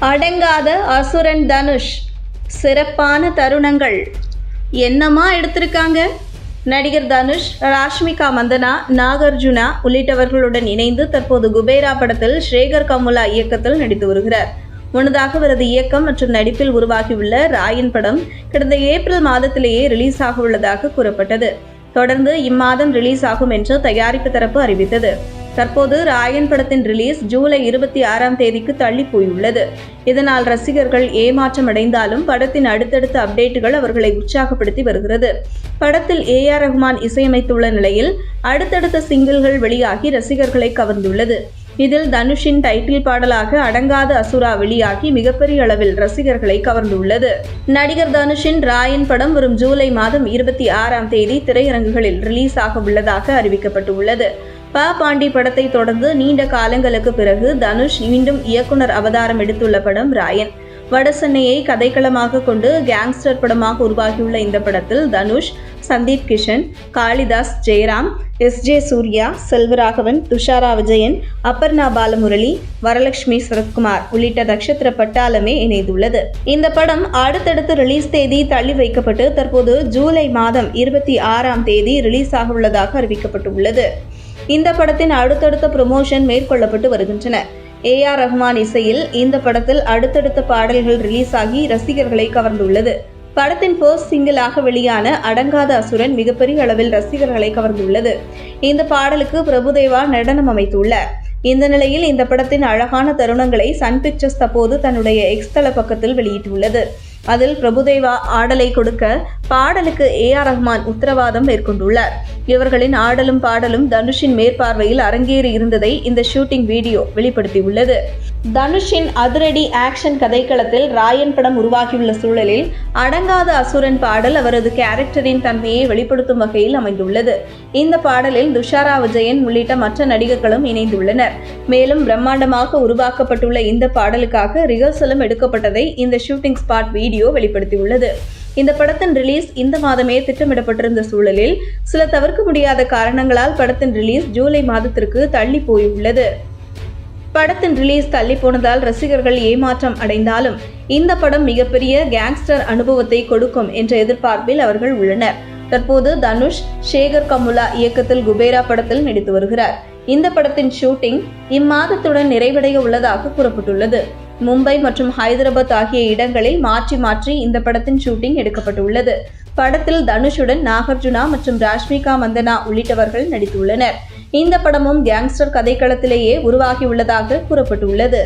அடங்காத அசுரன் தனுஷ் சிறப்பான தருணங்கள் என்னமா எடுத்திருக்காங்க. நடிகர் தனுஷ், ராஷ்மிகா மந்தனா, நாகார்ஜுனா உள்ளிட்டவர்களுடன் இணைந்து தற்போது குபேரா படத்தில் சேகர் கமுலா இயக்கத்தில் நடித்து வருகிறார். முன்னதாக அவரது இயக்கம் மற்றும் நடிப்பில் உருவாகியுள்ள ராயன் படம் கடந்த ஏப்ரல் மாதத்திலேயே ரிலீஸ் ஆக உள்ளதாக கூறப்பட்டது. தொடர்ந்து இம்மாதம் ரிலீஸ் ஆகும் என்று தயாரிப்பு தரப்பு அறிவித்தது. தற்போது ராயன் படத்தின் ரிலீஸ் ஜூலை 26ஆம் தேதிக்கு தள்ளி போயுள்ளது. இதனால் ரசிகர்கள் ஏமாற்றம் அடைந்தாலும் படத்தின் அடுத்தடுத்த அப்டேட்டுகள் அவர்களை உற்சாகப்படுத்தி வருகிறது. படத்தில் AR ரஹ்மான் இசையமைத்துள்ள நிலையில் அடுத்தடுத்த சிங்கிள்கள் வெளியாகி ரசிகர்களை கவர்ந்துள்ளது. இதில் தனுஷின் டைட்டில் பாடலாக அடங்காத அசுரா வெளியாகி மிகப்பெரிய அளவில் ரசிகர்களை கவர்ந்துள்ளது. நடிகர் தனுஷின் ராயன் படம் வரும் ஜூலை மாதம் 26ஆம் தேதி திரையரங்குகளில் ரிலீஸ் ஆக உள்ளதாக அறிவிக்கப்பட்டுள்ளது. பாண்டி படத்தை தொடர்ந்து நீண்ட காலங்களுக்கு பிறகு தனுஷ் மீண்டும் இயக்குனர் அவதாரம் எடுத்துள்ள படம் ராயன். வடசென்னையை கதைக்களமாக கொண்டு கேங்ஸ்டர் படமாக உருவாகியுள்ள இந்த படத்தில் தனுஷ், சந்தீப் கிஷன், காளிதாஸ், ஜெயராம், SJ சூர்யா, செல்வராகவன், துஷாரா விஜயன், அப்பர்ணா பாலமுரளி, வரலட்சுமி சரத்குமார் உள்ளிட்ட நட்சத்திர பட்டாளமே இணைந்துள்ளது. இந்த படம் அடுத்தடுத்து ரிலீஸ் தேதி தள்ளி வைக்கப்பட்டு தற்போது ஜூலை மாதம் 26ஆம் தேதி ரிலீஸ் ஆக உள்ளதாக அறிவிக்கப்பட்டுள்ளது. இந்த படத்தின் அடுத்தடுத்த ப்ரமோஷன் மேற்கொள்ளப்பட்டு வருகின்றன. AR ரஹ்மான் இசையில் இந்த படத்தில் அடுத்தடுத்த பாடல்கள் ரிலீஸ் ஆகி ரசிகர்களை கவர்ந்துள்ளது. படத்தின் ஃபர்ஸ்ட் சிங்கிளாக வெளியான அடங்காத அசுரன் மிகப்பெரிய அளவில் ரசிகர்களை கவர்ந்துள்ளது. இந்த பாடலுக்கு பிரபுதேவா நடனம் அமைத்துள்ளார். இந்த நிலையில் இந்த படத்தின் அழகான தருணங்களை சன் பிக்சர்ஸ் தற்போது தன்னுடைய X தள பக்கத்தில் வெளியிட்டுள்ளது. அதில் பிரபுதேவா ஆடலை கொடுக்க பாடலுக்கு AR ரஹ்மான் உத்தரவாதம் மேற்கொண்டுள்ளார். இவர்களின் ஆடலும் பாடலும் தனுஷின் மேற்பார்வையில் அரங்கேறி இருந்ததை இந்த ஷூட்டிங் வீடியோ வெளிப்படுத்தியுள்ளது. தனுஷின் அதிரடி ஆக்ஷன் கதைக்களத்தில் ராயன் படம் உருவாகியுள்ள சூழலில் அடங்காத அசுரன் பாடல் அவரது கேரக்டரின் தன்மையை வெளிப்படுத்தும் வகையில் அமைந்துள்ளது. இந்த பாடலில் துஷாரா விஜயன் உள்ளிட்ட மற்ற நடிகர்களும் இணைந்துள்ளனர். மேலும் பிரம்மாண்டமாக உருவாக்கப்பட்டுள்ள இந்த பாடலுக்காக ரிஹர்சலும் எடுக்கப்பட்டதை இந்த ஷூட்டிங் ஸ்பாட் வீடியோ வெளிப்படுத்தியுள்ளது. இந்த படத்தின் ரிலீஸ் இந்த மாதமே திட்டமிடப்பட்டிருந்த சூழலில் சில தவிர்க்க முடியாத காரணங்களால் படத்தின் ரிலீஸ் ஜூலை மாதத்திற்கு தள்ளி போயுள்ளது. படத்தின் ரிலீஸ் தள்ளி போனதால் ரசிகர்கள் ஏமாற்றம் அடைந்தாலும் இந்த படம் மிகப்பெரிய கேங்ஸ்டர் அனுபவத்தை கொடுக்கும் என்ற எதிர்பார்ப்பில் அவர்கள் உள்ளனர். தற்போது தனுஷ் சேகர் கமுலா இயக்கத்தில் குபேரா படத்தில் நடித்து வருகிறார். இந்த படத்தின் ஷூட்டிங் இம்மாதத்துடன் நிறைவடைய உள்ளதாக கூறப்பட்டுள்ளது. மும்பை மற்றும் ஹைதராபாத் ஆகிய இடங்களில் மாற்றி இந்த படத்தின் ஷூட்டிங் எடுக்கப்பட்டுள்ளது. படத்தில் தனுஷுடன் நாகார்ஜுனா மற்றும் ராஷ்மிகா மந்தனா உள்ளிட்டவர்கள் நடித்துள்ளனர். இந்த படமும் கேங்ஸ்டர் கதைக்களத்திலேயே உருவாகியுள்ளதாக கூறப்பட்டுள்ளது.